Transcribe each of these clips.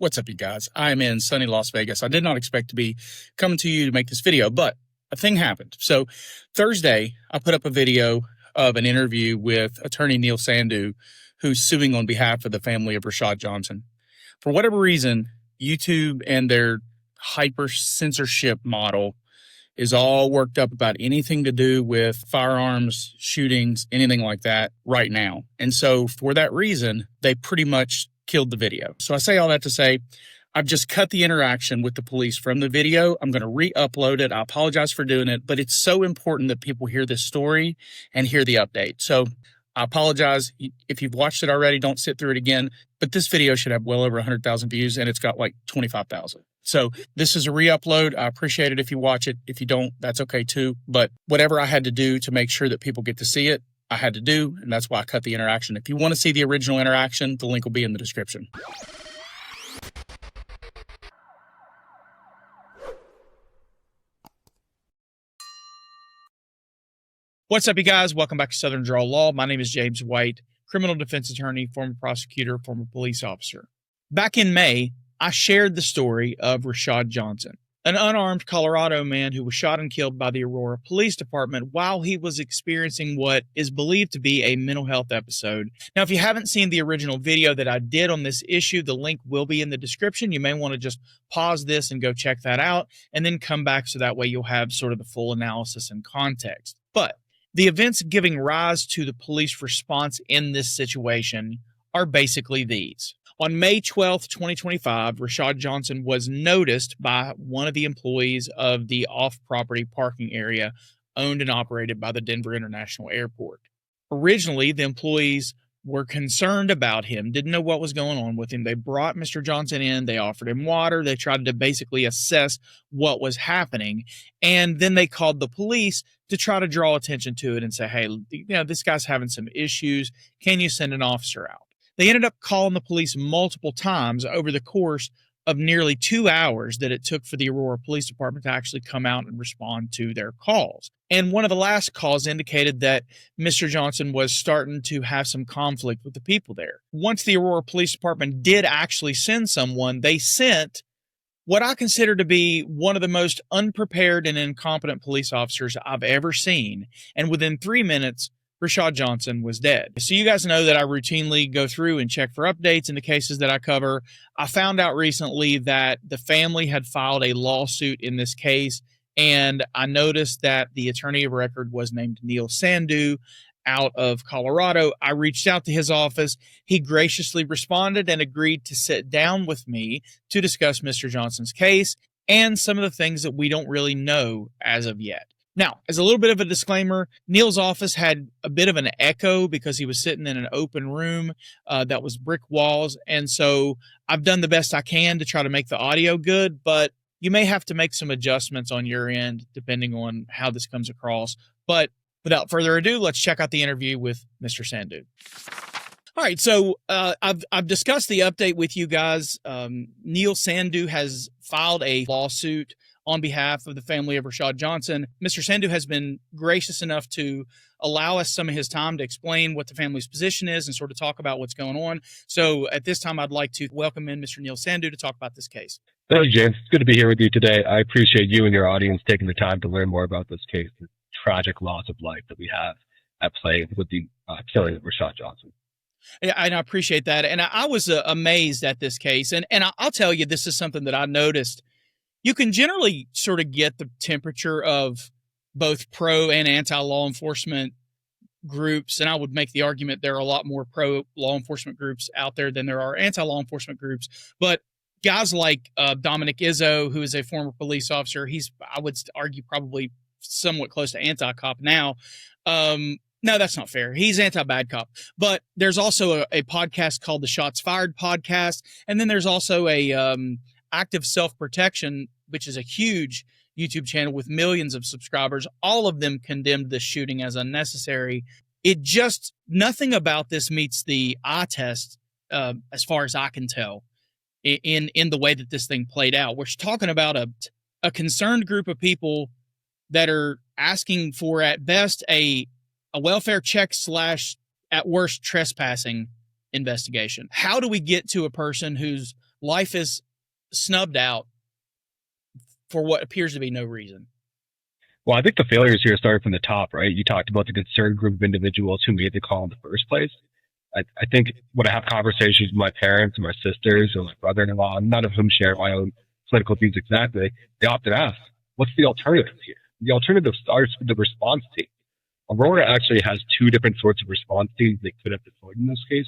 What's up, you guys? I'm in sunny Las Vegas. I did not expect to be coming to you to make this video, but a thing happened. So Thursday, I put up a video of an interview with attorney Neil Sandhu, who's suing on behalf of the family of Rashaud Johnson. For whatever reason, YouTube and their hyper censorship model is all worked up about anything to do with firearms, shootings, anything like that right now. And so for that reason, they pretty much killed the video. So I say all that to say, I've just cut the interaction with the police from the video. I'm going to re-upload it. I apologize for doing it, but it's so important that people hear this story and hear the update. So I apologize. If you've watched it already, don't sit through it again. But this video should have well over 100,000 views, and it's got like 25,000. So this is a re-upload. I appreciate it if you watch it. If you don't, that's okay too. But whatever I had to do to make sure that people get to see it, I had to do, and that's why I cut the interaction. If you want to see the original interaction, the link will be in the description. What's up, you guys? Welcome back to Southern Draw Law. My name is James White, criminal defense attorney, former prosecutor, former police officer. Back in May, I shared the story of Rashaud Johnson, an unarmed Colorado man who was shot and killed by the Aurora Police Department while he was experiencing what is believed to be a mental health episode. Now, if you haven't seen the original video that I did on this issue, the link will be in the description. You may want to just pause this and go check that out and then come back so that way you'll have sort of the full analysis and context. But the events giving rise to the police response in this situation are basically these. On May 12th, 2025, Rashaud Johnson was noticed by one of the employees of the off-property parking area owned and operated by the Denver International Airport. Originally, the employees were concerned about him, didn't know what was going on with him. They brought Mr. Johnson in, they offered him water, they tried to basically assess what was happening, and then they called the police to try to draw attention to it and say, hey, this guy's having some issues, can you send an officer out? They ended up calling the police multiple times over the course of nearly 2 hours that it took for the Aurora Police Department to actually come out and respond to their calls. And one of the last calls indicated that Mr. Johnson was starting to have some conflict with the people there. Once the Aurora Police Department did actually send someone, they sent what I consider to be one of the most unprepared and incompetent police officers I've ever seen. And within 3 minutes, Rashaud Johnson was dead. So you guys know that I routinely go through and check for updates in the cases that I cover. I found out recently that the family had filed a lawsuit in this case, and I noticed that the attorney of record was named Neil Sandhu out of Colorado. I reached out to his office. He graciously responded and agreed to sit down with me to discuss Mr. Johnson's case and some of the things that we don't really know as of yet. Now, as a little bit of a disclaimer, Neil's office had a bit of an echo because he was sitting in an open room that was brick walls. And so I've done the best I can to try to make the audio good, but you may have to make some adjustments on your end depending on how this comes across. But without further ado, let's check out the interview with Mr. Sandhu. All right, so I've discussed the update with you guys. Neil Sandhu has filed a lawsuit on behalf of the family of Rashaud Johnson. Mr. Sandhu has been gracious enough to allow us some of his time to explain what the family's position is and sort of talk about what's going on. So at this time, I'd like to welcome in Mr. Neil Sandhu to talk about this case. Thank you, James. It's good to be here with you today. I appreciate you and your audience taking the time to learn more about this case, the tragic loss of life that we have at play with the killing of Rashaud Johnson. Yeah, and I appreciate that. And I was amazed at this case. And I'll tell you, this is something that I noticed. You can generally sort of get the temperature of both pro and anti-law enforcement groups. And I would make the argument there are a lot more pro-law enforcement groups out there than there are anti-law enforcement groups. But guys like Dominic Izzo, who is a former police officer, he's, I would argue, probably somewhat close to anti-cop now. No, that's not fair. He's anti-bad cop. But there's also a podcast called the Shots Fired podcast. And then there's also a Active Self-Protection, which is a huge YouTube channel with millions of subscribers. All of them condemned this shooting as unnecessary. It just, nothing about this meets the eye test, as far as I can tell, in the way that this thing played out. We're talking about a concerned group of people that are asking for, at best, a welfare check / at worst trespassing investigation. How do we get to a person who's life is snubbed out for what appears to be no reason. Well, I think the failures here started from the top, right? You talked about the concerned group of individuals who made the call in the first place. I think when I have conversations with my parents and my sisters or my brother-in-law, none of whom share my own political views exactly, they often ask, what's the alternative here? The alternative starts with the response team. Aurora actually has two different sorts of response teams they could have deployed in this case.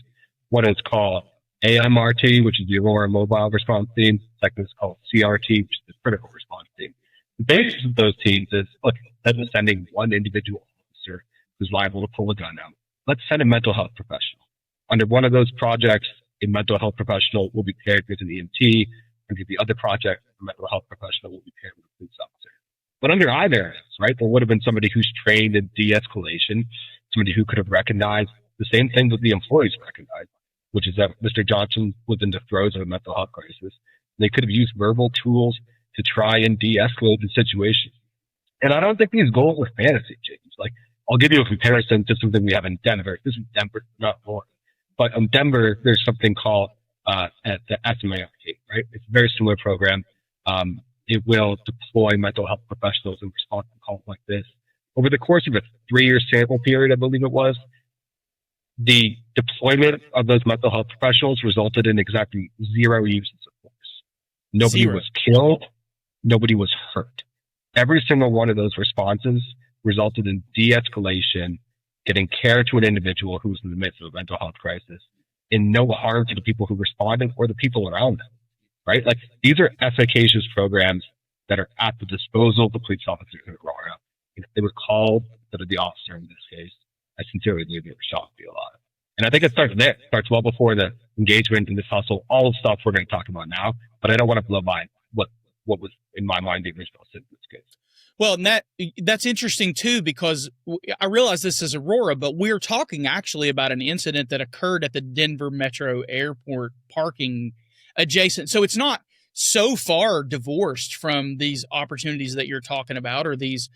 One is called AMRT, which is the Aurora Mobile Response Team. Second is called CRT, which is the Critical Response Team. The basis of those teams is, look, instead of sending one individual officer who's liable to pull a gun out, let's send a mental health professional. Under one of those projects, a mental health professional will be paired with an EMT. Under the other project, a mental health professional will be paired with a police officer. But under either, right, there would have been somebody who's trained in de-escalation, somebody who could have recognized the same thing that the employees recognized, which is that Mr. Johnson was in the throes of a mental health crisis. They could have used verbal tools to try and de-escalate the situation. And I don't think these goals are fantasy, James. Like, I'll give you a comparison to something we have in Denver. This is Denver, not Florida. But in Denver, there's something called at the SMART, right? It's a very similar program. It will deploy mental health professionals in response to calls like this. Over the course of a 3-year sample period, I believe it was, the deployment of those mental health professionals resulted in exactly 0 uses of force. Nobody was killed. Nobody was hurt. Every single one of those responses resulted in de-escalation, getting care to an individual who was in the midst of a mental health crisis, and no harm to the people who responded or the people around them, right? Like, these are efficacious programs that are at the disposal of the police officers in Aurora. If they were called instead of the officer in this case, I sincerely believe they were shot to be alive. And I think it starts there. It starts well before the engagement in this hustle, all the stuff we're going to talk about now, but I don't want to blow by what was, in my mind, the original sin in this case. Well, and that's interesting, too, because I realize this is Aurora, but we're talking actually about an incident that occurred at the Denver Metro Airport parking adjacent. So it's not so far divorced from these opportunities that you're talking about, or these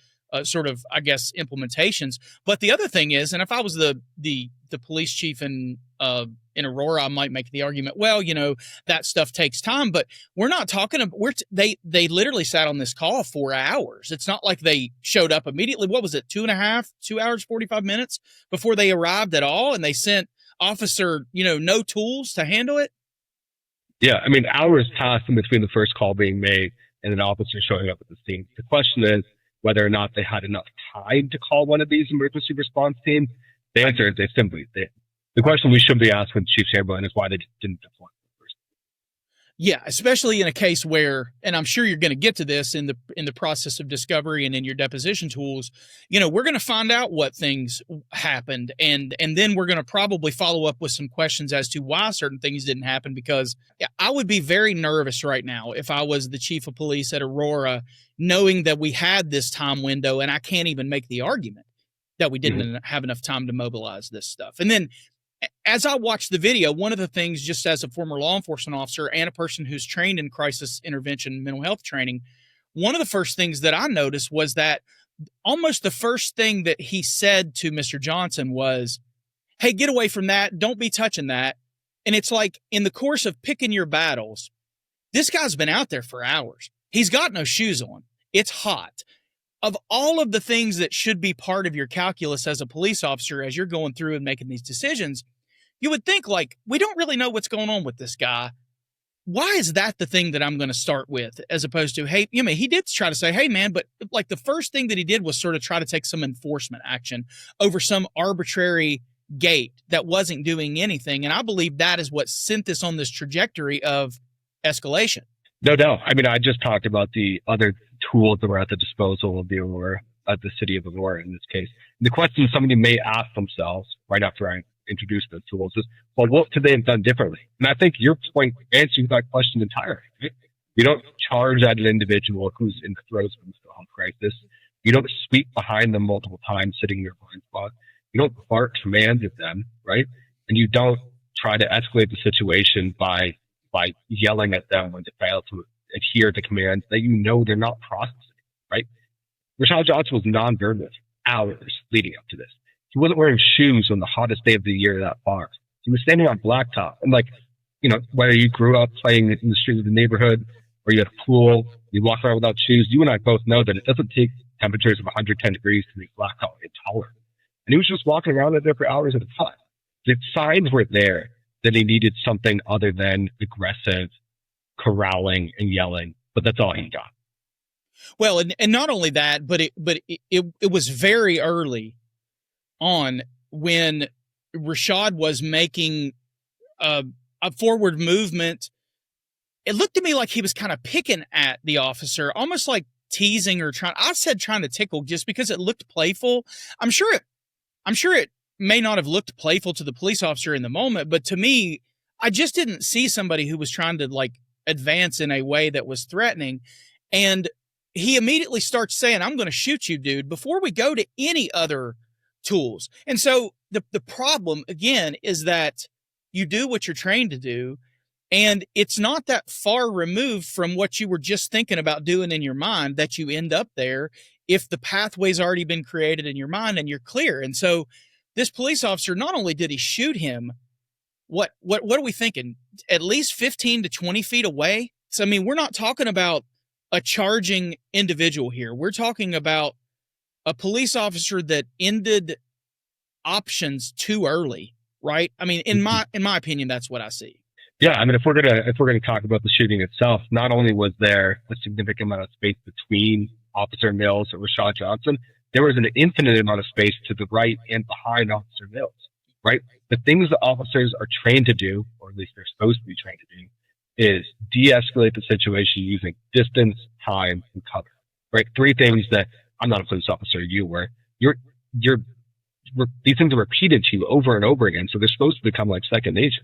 sort of, I guess, implementations. But the other thing is, and if I was the police chief in Aurora, I might make the argument, well, you know, that stuff takes time, but we're not talking about, they literally sat on this call 4 hours. It's not like they showed up immediately. What was it? 2 hours, 45 minutes before they arrived at all. And they sent officer, no tools to handle it. Yeah. I mean, hours passed in between the first call being made and an officer showing up at the scene. The question is whether or not they had enough time to call one of these emergency response teams. The answer is they simply did. The question we should be asking Chief Chamberlain is why they didn't deploy first. Yeah, especially in a case where, and I'm sure you're going to get to this in the process of discovery and in your deposition tools, we're going to find out what things happened, and then we're going to probably follow up with some questions as to why certain things didn't happen, because I would be very nervous right now if I was the chief of police at Aurora, knowing that we had this time window, and I can't even make the argument that we didn't have enough time to mobilize this stuff. And then as I watched the video, one of the things, just as a former law enforcement officer and a person who's trained in crisis intervention, mental health training, one of the first things that I noticed was that almost the first thing that he said to Mr. Johnson was, hey, get away from that. Don't be touching that. And it's like, in the course of picking your battles, this guy's been out there for hours. He's got no shoes on. It's hot. Of all of the things that should be part of your calculus as a police officer, as you're going through and making these decisions, you would think, like, we don't really know what's going on with this guy. Why is that the thing that I'm going to start with, as opposed to, hey, he did try to say, hey, man, but like the first thing that he did was sort of try to take some enforcement action over some arbitrary gate that wasn't doing anything. And I believe that is what sent this on this trajectory of escalation. No doubt. I mean, I just talked about the other tools that were at the disposal of the city of Aurora in this case. The question somebody may ask themselves right after I introduce those tools is, well, what could they have done differently? And I think your point answers that question entirely. Right? You don't charge at an individual who's in the throes of a mental health crisis. You don't sweep behind them multiple times sitting in your blind spot. You don't bark commands at them, right? And you don't try to escalate the situation by yelling at them when they fail to adhere to commands that they're not processing, right? Rashaud Johnson was nonverbal hours leading up to this. He wasn't wearing shoes on the hottest day of the year that far. He was standing on blacktop. And whether you grew up playing in the street of the neighborhood or you had a pool, you walk around without shoes, you and I both know that it doesn't take temperatures of 110 degrees to make blackout intolerant. And he was just walking around there for hours at a time. The signs were there that he needed something other than aggressive corralling and yelling, but that's all he got. Well, and not only that, but it was very early on when Rashad was making a forward movement. It looked to me like he was kind of picking at the officer, almost like teasing or trying to tickle, just because it looked playful. I'm sure it may not have looked playful to the police officer in the moment, but to me, I just didn't see somebody who was trying to like advance in a way that was threatening. And he immediately starts saying, "I'm going to shoot you, dude," before we go to any other tools. And so the problem again is that you do what you're trained to do, and it's not that far removed from what you were just thinking about doing in your mind that you end up there if the pathway's already been created in your mind and you're clear. And so this police officer, not only did he shoot him, what are we thinking? At least 15 to 20 feet away. So, I mean, we're not talking about a charging individual here. We're talking about a police officer that ended options too early, right? I mean, in my opinion, that's what I see. Yeah, I mean, if we're gonna talk about the shooting itself, not only was there a significant amount of space between Officer Mills and Rashaud Johnson, there was an infinite amount of space to the right and behind Officer Mills, right? The things that officers are trained to do, or at least they're supposed to be trained to do, is de-escalate the situation using distance, time, and cover, right? Three things that I'm not a police officer, you were. These things are repeated to you over and over again, so they're supposed to become like second nature.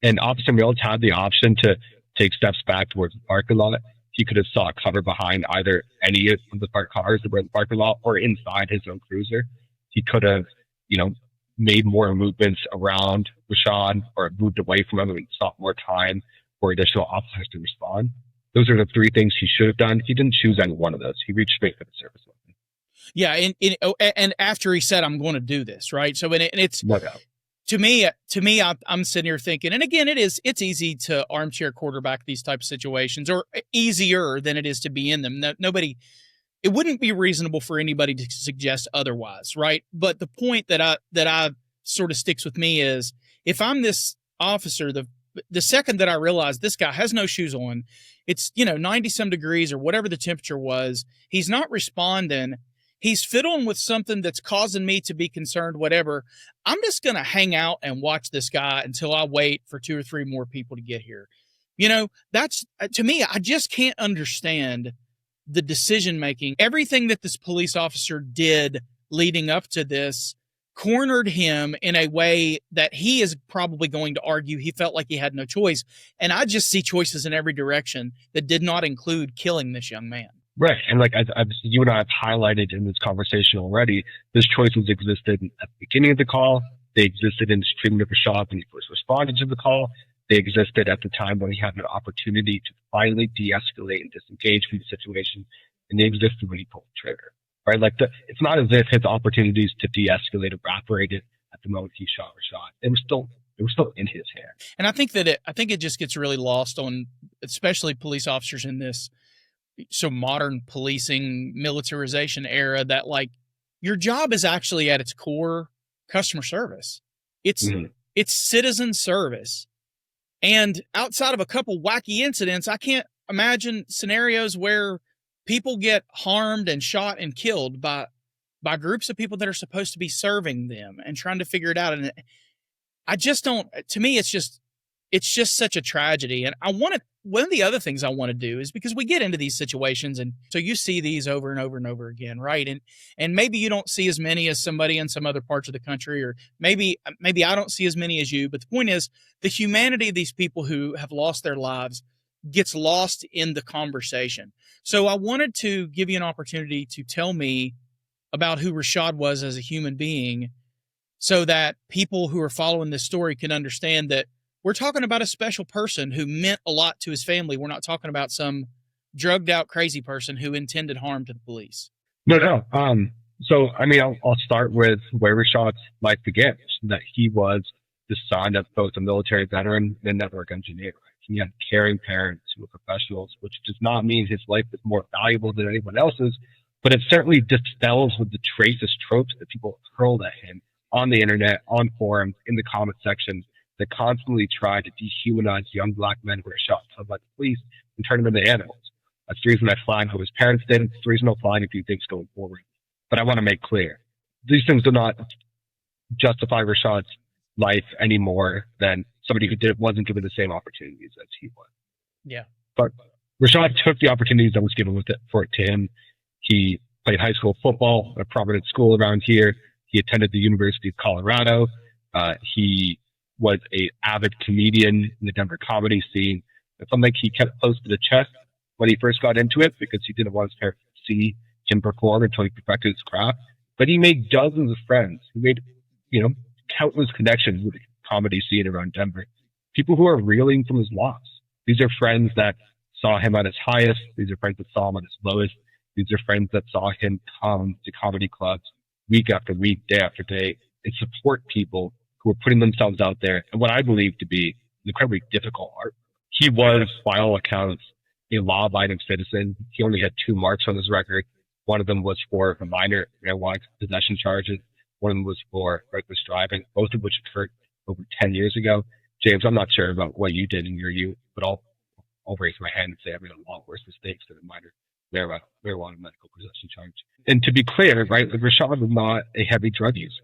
And Officer Mills had the option to take steps back towards the parking lot. He could have sought cover behind either any of the parked cars that were in the parking lot or inside his own cruiser. He could have, made more movements around Rashad or moved away from him and sought more time for additional officers to respond. Those are the three things he should have done. He didn't choose any one of those. He reached straight for the service weapon. Yeah, and after he said, "I'm going to do this," right? So, and it's no doubt. To me, I'm sitting here thinking, and again, it's easy to armchair quarterback these type of situations, or easier than it is to be in them. It wouldn't be reasonable for anybody to suggest otherwise, right? But the point that I sort of sticks with me is, if I'm this officer, the second that I realize this guy has no shoes on, it's 90 some degrees or whatever the temperature was, he's not responding. He's fiddling with something that's causing me to be concerned, whatever. I'm just going to hang out and watch this guy until I wait for 2 or 3 more people to get here. That's, to me, I just can't understand the decision-making. Everything that this police officer did leading up to this cornered him in a way that he is probably going to argue he felt like he had no choice. And I just see choices in every direction that did not include killing this young man. Right. And like you and I have highlighted in this conversation already, those choices existed at the beginning of the call. They existed in his treatment of Rashad when he first responded to the call. They existed at the time when he had an opportunity to finally de-escalate and disengage from the situation. And they existed when he pulled the trigger. Right? Like it's not as if his opportunities to de-escalate evaporated at the moment he shot Rashad. They were still in his hand. And I think it just gets really lost on, especially police officers in this so modern policing militarization era, that like your job is actually at its core customer service. It's citizen service. And outside of a couple wacky incidents, I can't imagine scenarios where people get harmed and shot and killed by groups of people that are supposed to be serving them and trying to figure it out. And I just don't, to me, it's just such a tragedy. And one of the other things I want to do is, because we get into these situations, and so you see these over and over and over again, right? And maybe you don't see as many as somebody in some other parts of the country, or maybe I don't see as many as you, but the point is, the humanity of these people who have lost their lives gets lost in the conversation. So I wanted to give you an opportunity to tell me about who Rashad was as a human being, so that people who are following this story can understand that we're talking about a special person who meant a lot to his family. We're not talking about some drugged out crazy person who intended harm to the police. No. So, I mean, I'll start with where Rashad's life began, that he was the son of both a military veteran and a network engineer. He had caring parents who were professionals, which does not mean his life is more valuable than anyone else's, but it certainly dispels with the racist tropes that people hurled at him on the internet, on forums, in the comment section, that constantly try to dehumanize young black men who are shot and killed by the police and turn them into animals. That's the reason I flag how his parents did. It's the reason I'll flag a few things going forward. But I want to make clear, these things do not justify Rashad's life any more than somebody who wasn't given the same opportunities as he was. Yeah. But Rashad took the opportunities that was given for it to him. He played high school football at a prominent school around here. He attended the University of Colorado. He was an avid comedian in the Denver comedy scene. It's something he kept close to the chest when he first got into it because he didn't want his parents to see him perform until he perfected his craft. But he made dozens of friends. He made, countless connections with the comedy scene around Denver. People who are reeling from his loss. These are friends that saw him at his highest. These are friends that saw him at his lowest. These are friends that saw him come to comedy clubs week after week, day after day, and support people who are putting themselves out there in what I believe to be an incredibly difficult art. He was, by all accounts, a law-abiding citizen. He only had 2 marks on his record. One of them was for a minor marijuana possession charges. One of them was for reckless driving, both of which occurred over 10 years ago. James, I'm not sure about what you did in your youth, but I'll raise my hand and say I made a lot worse mistakes than a minor marijuana medical possession charge. And to be clear, right, Rashad was not a heavy drug user.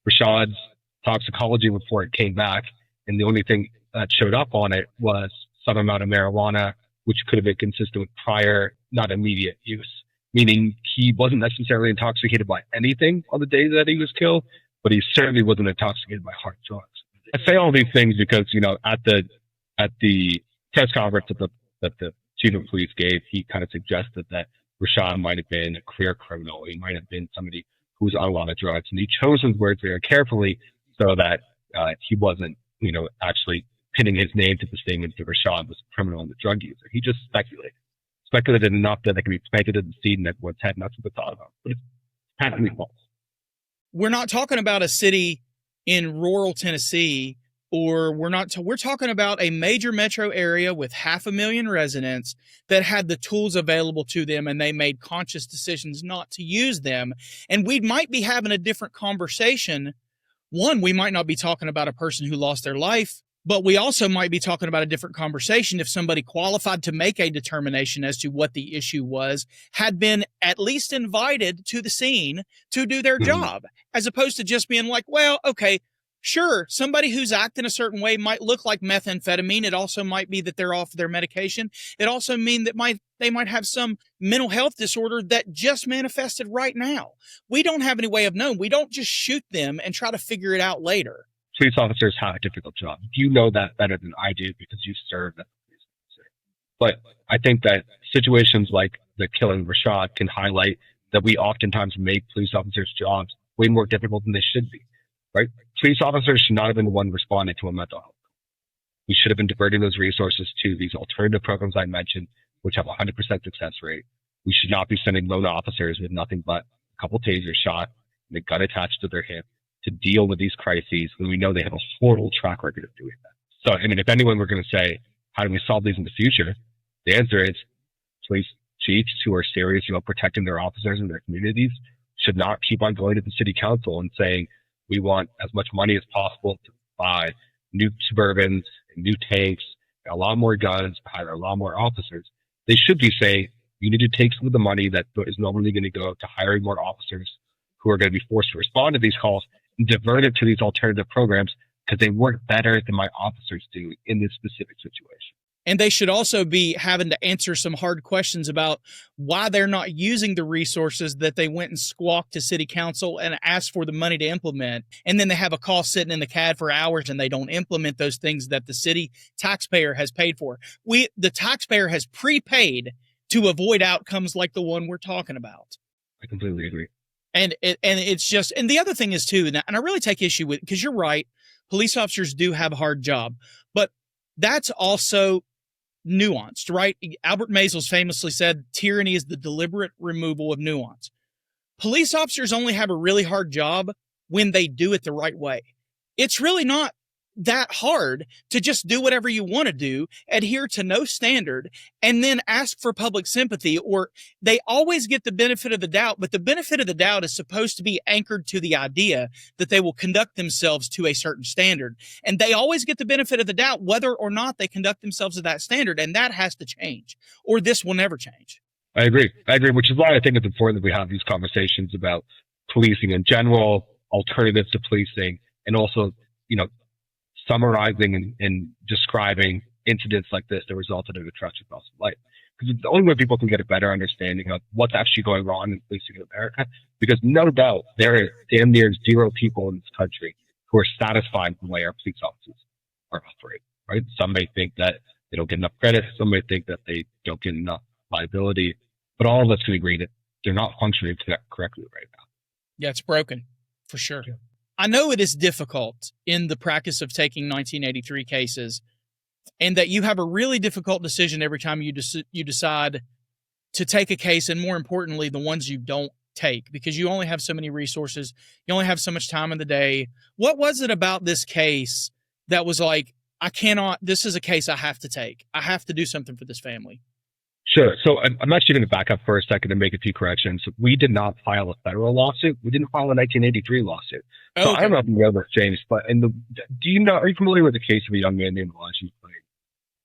Rashad's toxicology report came back, and the only thing that showed up on it was some amount of marijuana, which could have been consistent with prior, not immediate use, meaning he wasn't necessarily intoxicated by anything on the day that he was killed, but he certainly wasn't intoxicated by hard drugs. I say all these things because, at the press conference that the chief of police gave, he kind of suggested that Rashad might have been a career criminal. He might have been somebody who was on a lot of drugs, and he chose his words very carefully so that he wasn't, actually pinning his name to the statement that Rashad was a criminal and a drug user. He just speculated enough that it could be planted in the seed in everyone's head, and that's what they thought about. But it's patently false. We're not talking about a city in rural Tennessee, or we're talking about a major metro area with 500,000 residents that had the tools available to them, and they made conscious decisions not to use them. And we might be having a different conversation. One, we might not be talking about a person who lost their life, but we also might be talking about a different conversation if somebody qualified to make a determination as to what the issue was had been at least invited to the scene to do their job, as opposed to just being like, well, okay, sure, somebody who's acting a certain way might look like methamphetamine. It also might be that they're off their medication. It also mean that they might have some mental health disorder that just manifested right now. We don't have any way of knowing. We don't just shoot them and try to figure it out later. Police officers have a difficult job. You know that better than I do because you served as a police officer. But I think that situations like the killing of Rashad can highlight that we oftentimes make police officers' jobs way more difficult than they should be, right? Police officers should not have been the one responding to a mental health. We should have been diverting those resources to these alternative programs I mentioned, which have a 100% success rate. We should not be sending lone officers with nothing but a couple taser shot and a gun attached to their hip to deal with these crises when we know they have a horrible track record of doing that. So, if anyone were going to say, how do we solve these in the future? The answer is police chiefs who are serious about protecting their officers and their communities should not keep on going to the city council and saying, we want as much money as possible to buy new Suburbans and new tanks, a lot more guns, hire a lot more officers. They should be saying, you need to take some of the money that is normally going to go to hiring more officers who are going to be forced to respond to these calls and divert it to these alternative programs because they work better than my officers do in this specific situation. And they should also be having to answer some hard questions about why they're not using the resources that they went and squawked to city council and asked for the money to implement. And then they have a call sitting in the CAD for hours and they don't implement those things that the city taxpayer has paid for. The taxpayer has prepaid to avoid outcomes like the one we're talking about. I completely agree. And it's just, and the other thing is too, and I really take issue with, because you're right, police officers do have a hard job, but that's also nuanced, right? Albert Maysles famously said, tyranny is the deliberate removal of nuance. Police officers only have a really hard job when they do it the right way. It's really not that hard to just do whatever you want to do, adhere to no standard, and then ask for public sympathy. Or they always get the benefit of the doubt, but the benefit of the doubt is supposed to be anchored to the idea that they will conduct themselves to a certain standard. And they always get the benefit of the doubt whether or not they conduct themselves to that standard. And that has to change, or this will never change. I agree, which is why I think it's important that we have these conversations about policing in general, alternatives to policing, and also, summarizing and describing incidents like this that resulted in a tragic loss of life. Because it's the only way people can get a better understanding of what's actually going on in policing in America. Because no doubt there are damn near zero people in this country who are satisfied with the way our police officers are operating, right? Some may think that they don't get enough credit. Some may think that they don't get enough liability. But all of us can agree that they're not functioning correctly right now. Yeah, it's broken, for sure. Yeah. I know it is difficult in the practice of taking 1983 cases, and that you have a really difficult decision every time you decide to take a case, and more importantly, the ones you don't take, because you only have so many resources. You only have so much time in the day. What was it about this case that was like, this is a case I have to take. I have to do something for this family? Sure. So I'm actually going to back up for a second and make a few corrections. We did not file a federal lawsuit. We didn't file a 1983 lawsuit. So okay. I don't know if you know this, James, but are you familiar with the case of a young man named Elijah McClain?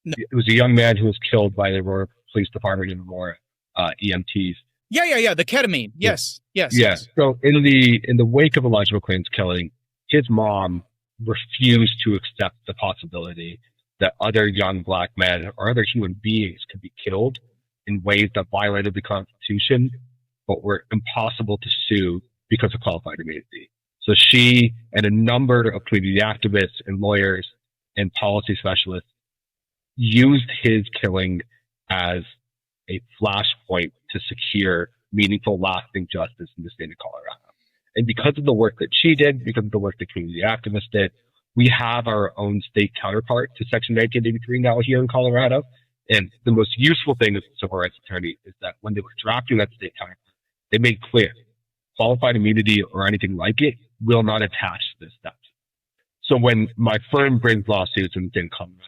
No. It was a young man who was killed by the Aurora Police Department in Aurora EMTs. Yeah. The ketamine. Yes. Yeah. So in the wake of Elijah McClain's killing, his mom refused to accept the possibility that other young black men or other human beings could be killed in ways that violated the Constitution, but were impossible to sue because of qualified immunity. So she and a number of community activists and lawyers and policy specialists used his killing as a flashpoint to secure meaningful, lasting justice in the state of Colorado. And because of the work that she did, because of the work that community activists did, we have our own state counterpart to Section 1983 now here in Colorado. And the most useful thing as a civil rights attorney is that when they were drafting that state counterpart, they made clear qualified immunity or anything like it will not attach to this statute. So when my firm brings lawsuits in the state of Colorado,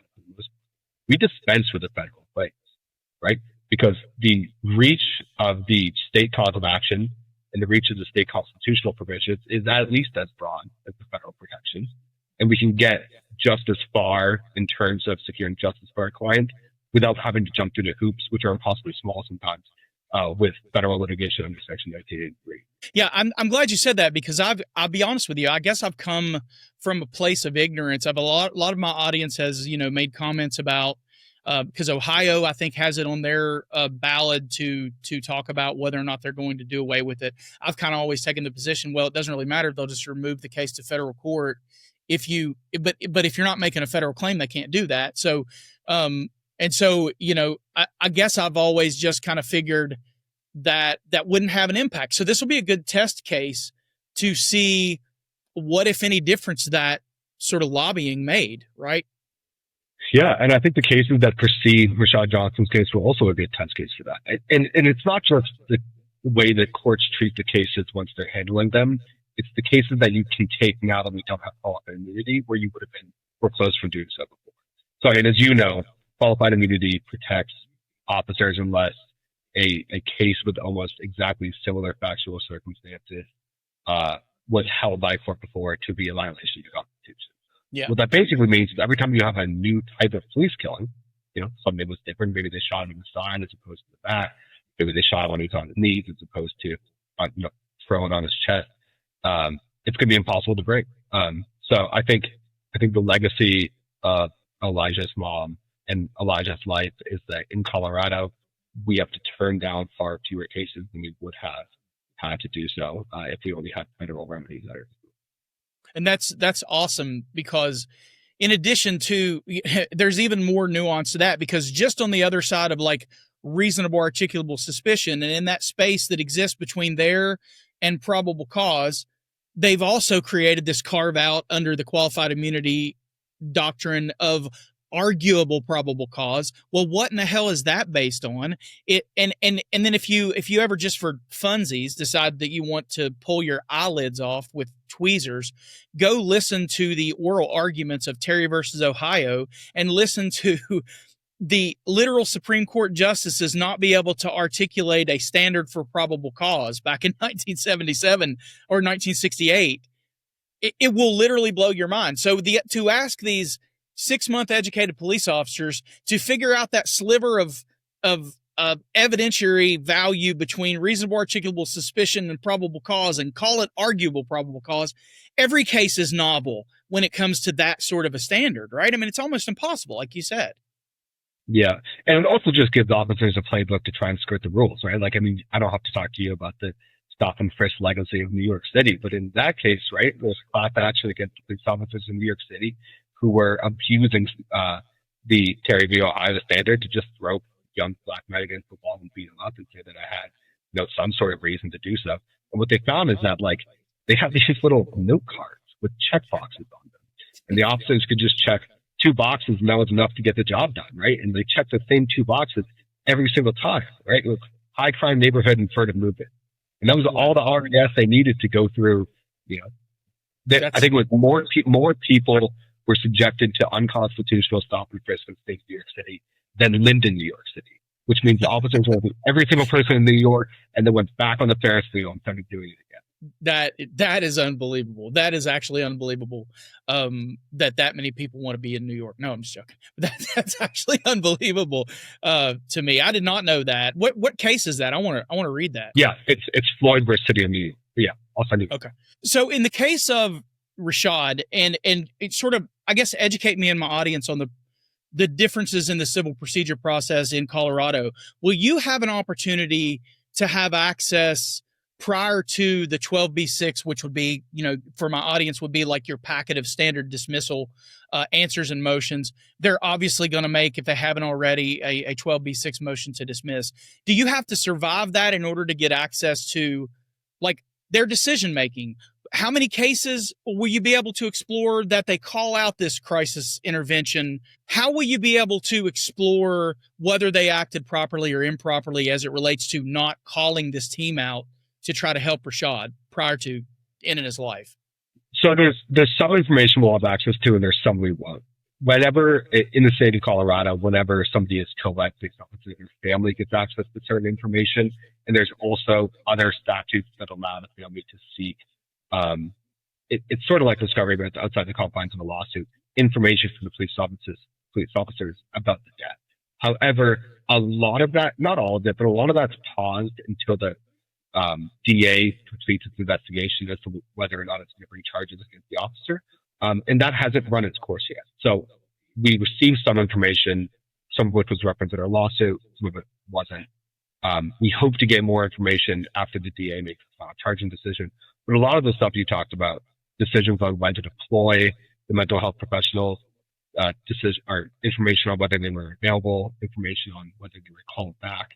we dispense with the federal claims, right? Because the reach of the state cause of action and the reach of the state constitutional provisions is at least as broad as the federal protections. And we can get just as far in terms of securing justice for our client without having to jump through the hoops, which are impossibly small sometimes, with federal litigation under Section 1983. Yeah, I'm glad you said that, because I'll be honest with you. I guess I've come from a place of ignorance. A lot of my audience has, made comments about, because Ohio, I think, has it on their ballot to talk about whether or not they're going to do away with it. I've kind of always taken the position, well, it doesn't really matter. They'll just remove the case to federal court. But if you're not making a federal claim, they can't do that. So, I guess I've always just kind of figured that wouldn't have an impact. So this will be a good test case to see what, if any, difference that sort of lobbying made, right? Yeah, and I think the cases that precede Rashaud Johnson's case will also be a test case for that. And it's not just the way that courts treat the cases once they're handling them. It's the cases that you can take now that we don't have qualified immunity, where you would have been foreclosed from doing so before. So, and as you know, qualified immunity protects officers unless a case with almost exactly similar factual circumstances was held by a court before to be a violation of the Constitution. Yeah. What that basically means is every time you have a new type of police killing, something was different. Maybe they shot him in the side as opposed to the back. Maybe they shot him when he was on his knees as opposed to throwing on his chest. It's going to be impossible to break. So I think the legacy of Elijah's mom and Elijah's life is that in Colorado, we have to turn down far fewer cases than we would have had to do so if we only had federal remedies there. And that's awesome, because in addition to, there's even more nuance to that, because just on the other side of like reasonable articulable suspicion, and in that space that exists between there and probable cause, they've also created this carve out under the qualified immunity doctrine of arguable probable cause. Well, what in the hell is that based on? And then if you ever just for funsies decide that you want to pull your eyelids off with tweezers, go listen to the oral arguments of Terry versus Ohio and listen to the literal Supreme Court justices not be able to articulate a standard for probable cause back in 1977 or 1968. It will literally blow your mind. So to ask these 6-month educated police officers to figure out that sliver of evidentiary value between reasonable articulable suspicion and probable cause and call it arguable probable cause, every case is novel when it comes to that sort of a standard, right? I mean, it's almost impossible, like you said. Yeah. And it also just gives officers a playbook to try and skirt the rules, right? Like, I mean, I don't have to talk to you about the stop and frisk legacy of New York City, but in that case, right, there was a class action against police officers in New York City who were abusing the Terry v. Ohio standard to just throw young black men against the wall and beat them up and say that I had, some sort of reason to do so. And what they found is that, like, they have these little note cards with check boxes on them, and the officers could just check 2 boxes, and that was enough to get the job done, right? And they checked the same 2 boxes every single time, right? It was high crime neighborhood and furtive movement. And that was all the RES they needed to go through. I think it was more people were subjected to unconstitutional stop and frisk in the state of New York City than lived in New York City, which means the officers went through every single person in New York and then went back on the Ferris wheel and started doing it again. That is unbelievable. That is actually unbelievable. That many people want to be in New York. No, I'm just joking. That's actually unbelievable to me. I did not know that. What case is that? I want to read that. Yeah, it's Floyd versus City of New York. Yeah, I'll send you. Okay. So in the case of Rashad, and it sort of, I guess, educate me and my audience on the differences in the civil procedure process in Colorado. Will you have an opportunity to have access prior to the 12B6, which would be, for my audience, would be like your packet of standard dismissal answers and motions? They're obviously going to make, if they haven't already, a 12B6 motion to dismiss. Do you have to survive that in order to get access to, like, their decision making? How many cases will you be able to explore that they call out this crisis intervention? How will you be able to explore whether they acted properly or improperly as it relates to not calling this team out to try to help Rashad prior to ending his life? So there's some information we'll have access to, and there's some we won't. Whenever in the state of Colorado, whenever somebody is killed by a police officer, their family gets access to certain information, and there's also other statutes that allow the family to seek. It's sort of like discovery, but it's outside the confines of a lawsuit. Information from the police officers about the death. However, a lot of that, not all of it, but a lot of that's paused until the DA completes its investigation as to whether or not it's going to bring charges against the officer. And that hasn't run its course yet. So we received some information, some of which was referenced in our lawsuit, some of it wasn't. We hope to get more information after the DA makes a charging decision. But a lot of the stuff you talked about, decisions on when to deploy the mental health professionals, decision or information on whether they were available, information on whether they were called back,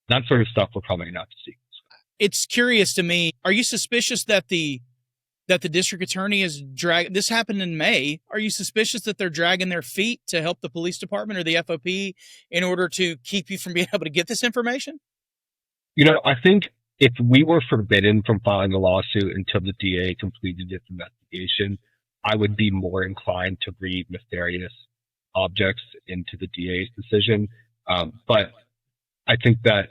that sort of stuff we're probably not to see. It's curious to me. Are you suspicious that the district attorney is this happened in May? Are you suspicious that they're dragging their feet to help the police department or the FOP in order to keep you from being able to get this information? I think if we were forbidden from filing a lawsuit until the DA completed its investigation, I would be more inclined to read nefarious objects into the DA's decision. But I think that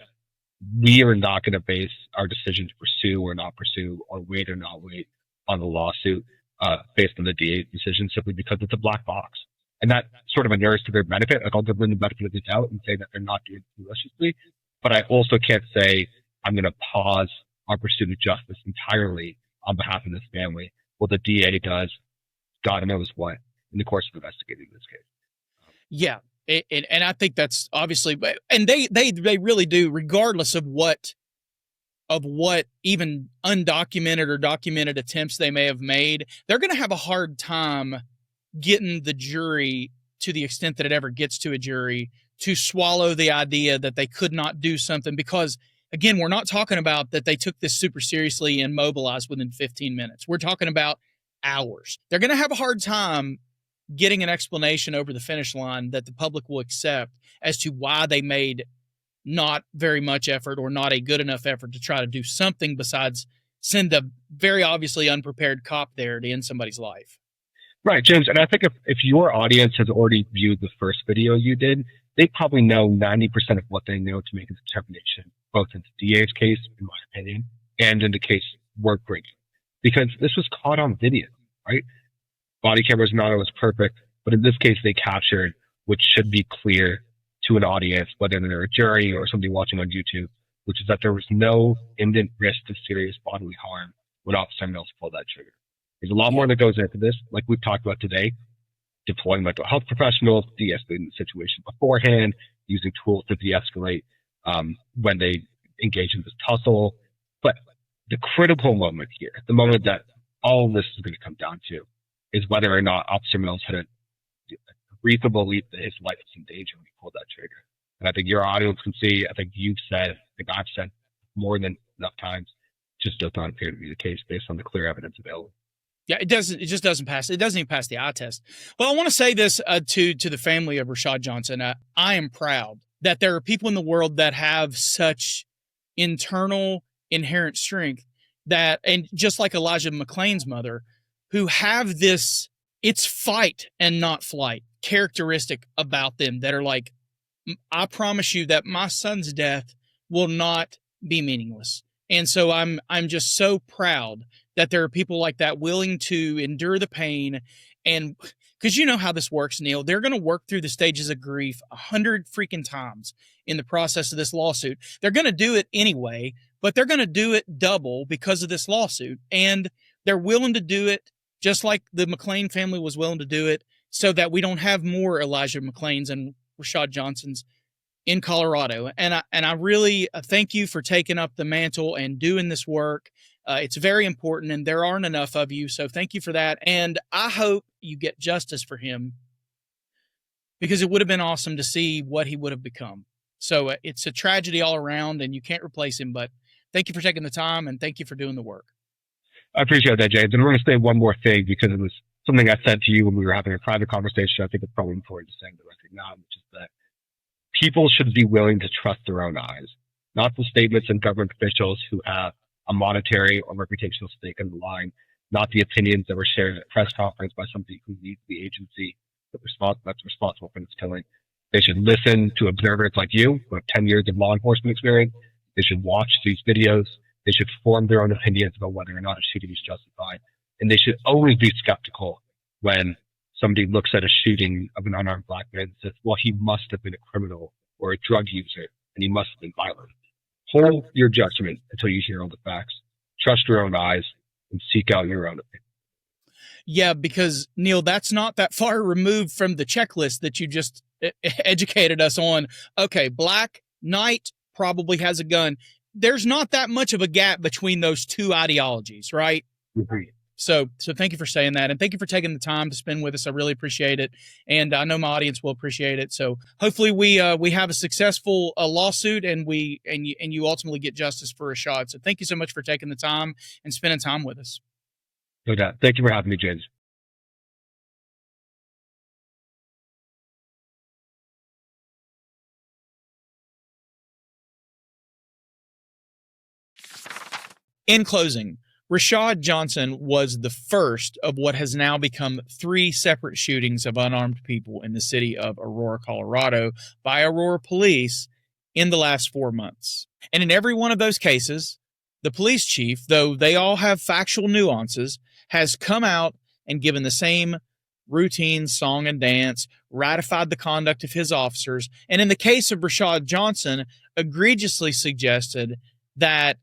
we are not going to base our decision to pursue or not pursue or wait or not wait on the lawsuit based on the DA's decision, simply because it's a black box. And that sort of inures to their benefit. Like, I'll give them the benefit of the doubt and say that they're not doing it maliciously. But I also can't say I'm going to pause our pursuit of justice entirely on behalf of this family. Well, the DA does God knows what in the course of investigating this case. Yeah. And I think that's obviously, and they really do, regardless of what even undocumented or documented attempts they may have made, they're going to have a hard time getting the jury, to the extent that it ever gets to a jury, to swallow the idea that they could not do something. Because, again, we're not talking about that they took this super seriously and mobilized within 15 minutes. We're talking about hours. They're going to have a hard time getting an explanation over the finish line that the public will accept as to why they made not very much effort or not a good enough effort to try to do something besides send a very obviously unprepared cop there to end somebody's life. Right, James. And I think if your audience has already viewed the first video you did, they probably know 90% of what they know to make a determination, both in the DA's case, in my opinion, and in the case we're bringing. Because this was caught on video, right? Body cameras not always perfect, but in this case they captured what should be clear to an audience, whether they're a jury or somebody watching on YouTube, which is that there was no imminent risk of serious bodily harm when Officer Mills pulled that trigger. There's a lot more that goes into this, like we've talked about today, deploying mental health professionals, de-escalating the situation beforehand, using tools to de-escalate when they engage in this tussle. But the critical moment here, the moment that all of this is going to come down to, is whether or not Officer Mills had a reasonable belief that his life was in danger when he pulled that trigger. And I think your audience can see, I think you've said, I think I've said more than enough times, just does not appear to be the case based on the clear evidence available. Yeah, it doesn't. It just doesn't pass. It doesn't even pass the eye test. Well, I want to say this to the family of Rashaud Johnson. I am proud that there are people in the world that have such internal inherent strength that, and just like Elijah McClain's mother, who have this, it's fight and not flight characteristic about them that are like, I promise you that my son's death will not be meaningless. And so I'm just so proud that there are people like that willing to endure the pain. And because you know how this works, Neil, they're going to work through the stages of grief 100 freaking times in the process of this lawsuit. They're going to do it anyway, but they're going to do it double because of this lawsuit. And they're willing to do it just like the McClain family was willing to do it, so that we don't have more Elijah McClains and Rashaud Johnsons in Colorado. And I really thank you for taking up the mantle and doing this work. It's very important, and there aren't enough of you. So thank you for that. And I hope you get justice for him, because it would have been awesome to see what he would have become. So it's a tragedy all around, and you can't replace him. But thank you for taking the time, and thank you for doing the work. I appreciate that, James. And we're going to say one more thing, because it was something I said to you when we were having a private conversation. I think it's probably important to say the record now, which is that people should be willing to trust their own eyes, not the statements and government officials who have a monetary or reputational stake on the line, not the opinions that were shared at a press conference by somebody who leads the agency that's responsible for this killing. They should listen to observers like you, who have 10 years of law enforcement experience. They should watch these videos. They should form their own opinions about whether or not a shooting is justified. And they should always be skeptical when somebody looks at a shooting of an unarmed black man and says, well, he must have been a criminal or a drug user, and he must have been violent. Hold your judgment until you hear all the facts. Trust your own eyes and seek out your own opinion. Yeah, because, Neil, that's not that far removed from the checklist that you just educated us on. Okay, black, Knight probably has a gun. There's not that much of a gap between those two ideologies, right? Agreed. So thank you for saying that, and thank you for taking the time to spend with us. I really appreciate it, and I know my audience will appreciate it. So hopefully we have a successful lawsuit, and you ultimately get justice for Rashad. So thank you so much for taking the time and spending time with us. No doubt. Thank you for having me, James. In closing, Rashaud Johnson was the first of what has now become 3 separate shootings of unarmed people in the city of Aurora, Colorado by Aurora Police in the last 4 months. And in every one of those cases, the police chief, though they all have factual nuances, has come out and given the same routine song and dance, ratified the conduct of his officers, and in the case of Rashaud Johnson, egregiously suggested that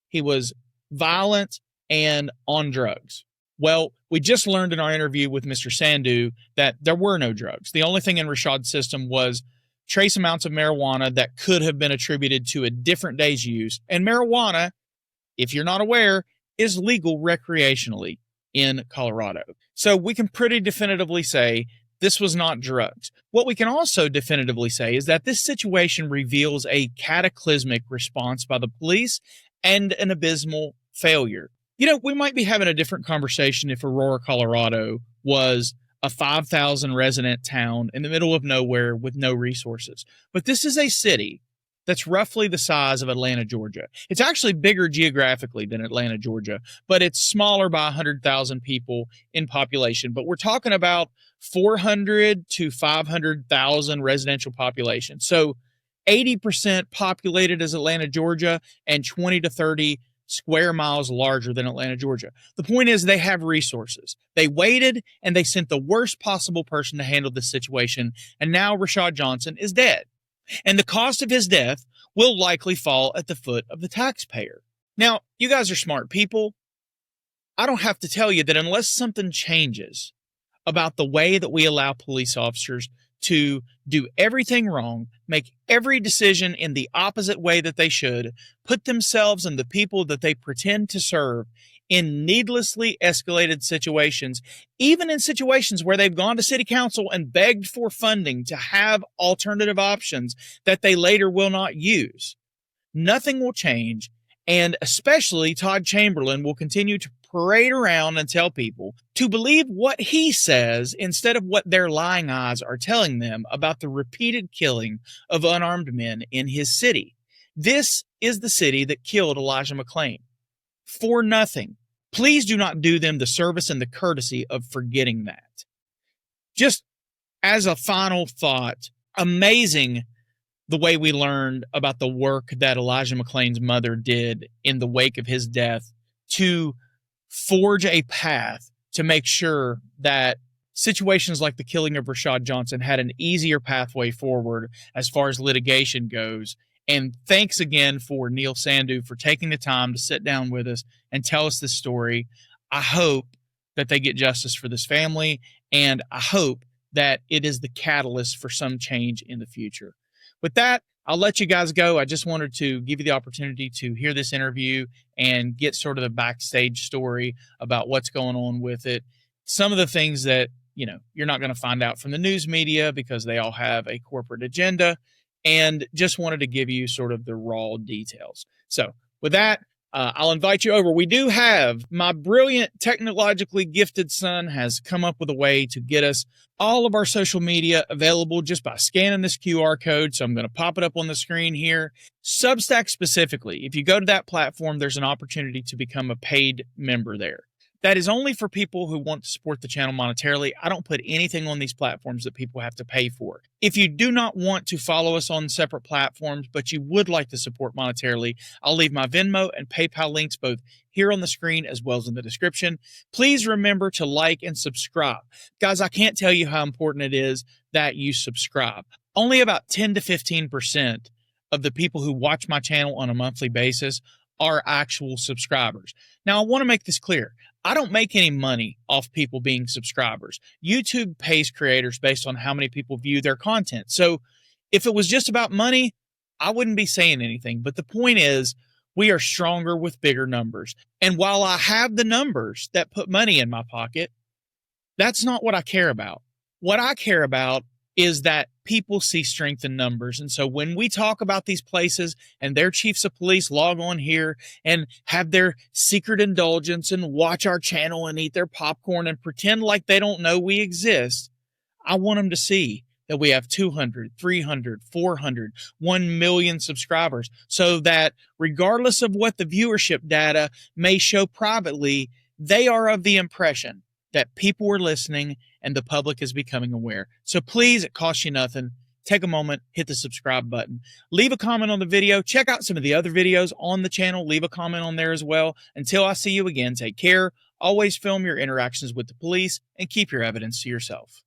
he was violent and on drugs. Well, we just learned in our interview with Mr. Sandhu that there were no drugs. The only thing in Rashaud's system was trace amounts of marijuana that could have been attributed to a different day's use. And marijuana, if you're not aware, is legal recreationally in Colorado. So we can pretty definitively say this was not drugs. What we can also definitively say is that this situation reveals a cataclysmic response by the police and an abysmal failure. You know, we might be having a different conversation if Aurora, Colorado was a 5,000 resident town in the middle of nowhere with no resources. But this is a city that's roughly the size of Atlanta, Georgia. It's actually bigger geographically than Atlanta, Georgia, but it's smaller by 100,000 people in population. But we're talking about 400 to 500,000 residential population. So 80% populated as Atlanta, Georgia, and 20 to 30 square miles larger than Atlanta, Georgia. The point is they have resources. They waited and they sent the worst possible person to handle this situation. And now Rashaud Johnson is dead. And the cost of his death will likely fall at the foot of the taxpayer. Now, you guys are smart people. I don't have to tell you that unless something changes about the way that we allow police officers to do everything wrong, make every decision in the opposite way that they should, put themselves and the people that they pretend to serve in needlessly escalated situations, even in situations where they've gone to city council and begged for funding to have alternative options that they later will not use. Nothing will change, and especially Todd Chamberlain will continue to parade around and tell people to believe what he says instead of what their lying eyes are telling them about the repeated killing of unarmed men in his city. This is the city that killed Elijah McClain. For nothing. Please do not do them the service and the courtesy of forgetting that. Just as a final thought, amazing the way we learned about the work that Elijah McClain's mother did in the wake of his death to forge a path to make sure that situations like the killing of Rashaud Johnson had an easier pathway forward as far as litigation goes. And thanks again for Neil Sandhu for taking the time to sit down with us and tell us this story. I hope that they get justice for this family, and I hope that it is the catalyst for some change in the future. With that, I'll let you guys go. I just wanted to give you the opportunity to hear this interview and get sort of the backstage story about what's going on with it. Some of the things that, you're not going to find out from the news media because they all have a corporate agenda. And just wanted to give you sort of the raw details. So with that, I'll invite you over. We do have my brilliant, technologically gifted son has come up with a way to get us all of our social media available just by scanning this QR code. So I'm going to pop it up on the screen here. Substack specifically, if you go to that platform, there's an opportunity to become a paid member there. That is only for people who want to support the channel monetarily. I don't put anything on these platforms that people have to pay for. If you do not want to follow us on separate platforms, but you would like to support monetarily, I'll leave my Venmo and PayPal links both here on the screen as well as in the description. Please remember to like and subscribe. Guys, I can't tell you how important it is that you subscribe. Only about 10 to 15% of the people who watch my channel on a monthly basis are actual subscribers. Now, I want to make this clear. I don't make any money off people being subscribers. YouTube pays creators based on how many people view their content. So if it was just about money, I wouldn't be saying anything. But the point is, we are stronger with bigger numbers. And while I have the numbers that put money in my pocket, that's not what I care about. What I care about is that people see strength in numbers. And so when we talk about these places and their chiefs of police log on here and have their secret indulgence and watch our channel and eat their popcorn and pretend like they don't know we exist, I want them to see that we have 200, 300, 400, 1 million subscribers, so that regardless of what the viewership data may show privately, they are of the impression that people are listening and the public is becoming aware. So please, it costs you nothing. Take a moment, hit the subscribe button. Leave a comment on the video. Check out some of the other videos on the channel. Leave a comment on there as well. Until I see you again, take care. Always film your interactions with the police and keep your evidence to yourself.